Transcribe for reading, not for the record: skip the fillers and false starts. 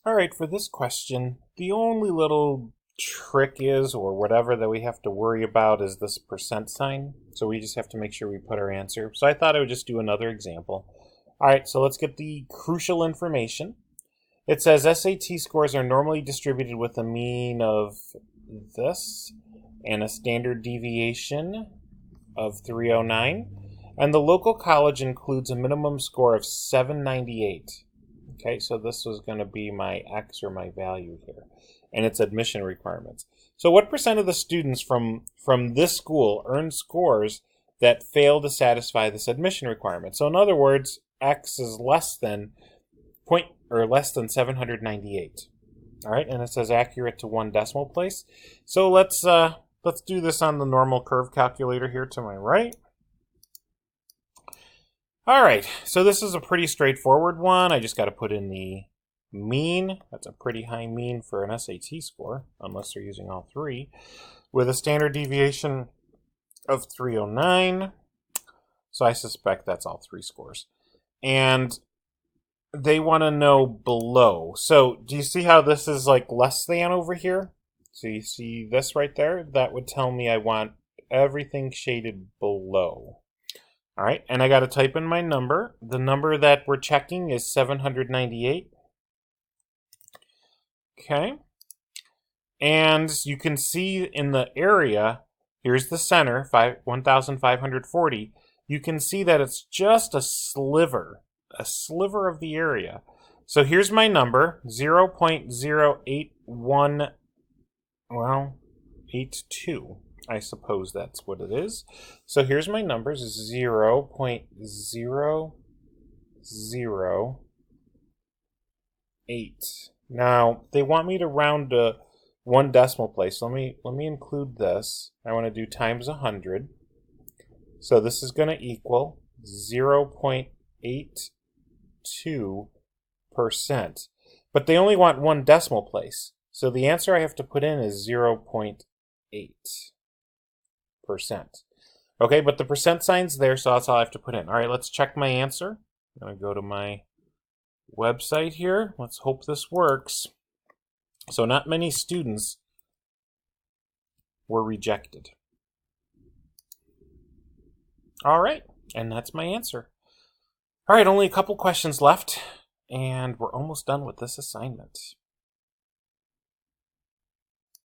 All right, for this question, the only little trick is, or whatever that we have to worry about, is this percent sign. So we just have to make sure we put our answer. So I thought I would just do another example. All right, so let's get the crucial information. It says SAT scores are normally distributed with a mean of this and a standard deviation of 309. And the local college includes a minimum score of 798. Okay, so this was going to be my X or my value here. And its admission requirements. So what percent of the students from this school earn scores that fail to satisfy this admission requirement? So in other words, X is less than 798. All right, and it says accurate to one decimal place. So let's do this on the normal curve calculator here to my right. All right, so this is a pretty straightforward one. I just got to put in the mean. That's a pretty high mean for an SAT score, unless they're using all three, with a standard deviation of 309. So I suspect that's all three scores. And they want to know below. So do you see how this is like less than over here? So you see this right there? That would tell me I want everything shaded below. All right, and I got to type in my number. The number that we're checking is 798. Okay. And you can see in the area, here's the center, 1,540. You can see that it's just a sliver of the area. So here's my number, 0.081, well, 82. I suppose that's what it is. So here's my numbers, 0.008. Now, they want me to round to one decimal place. Let me include this. I want to do times 100. So this is going to equal 0.82%. But they only want one decimal place. So the answer I have to put in is 0.8%. Okay, but the percent sign's there, so that's all I have to put in. All right, let's check my answer. I'm going to go to my website here. Let's hope this works. So not many students were rejected. All right, and that's my answer. All right, only a couple questions left, and we're almost done with this assignment.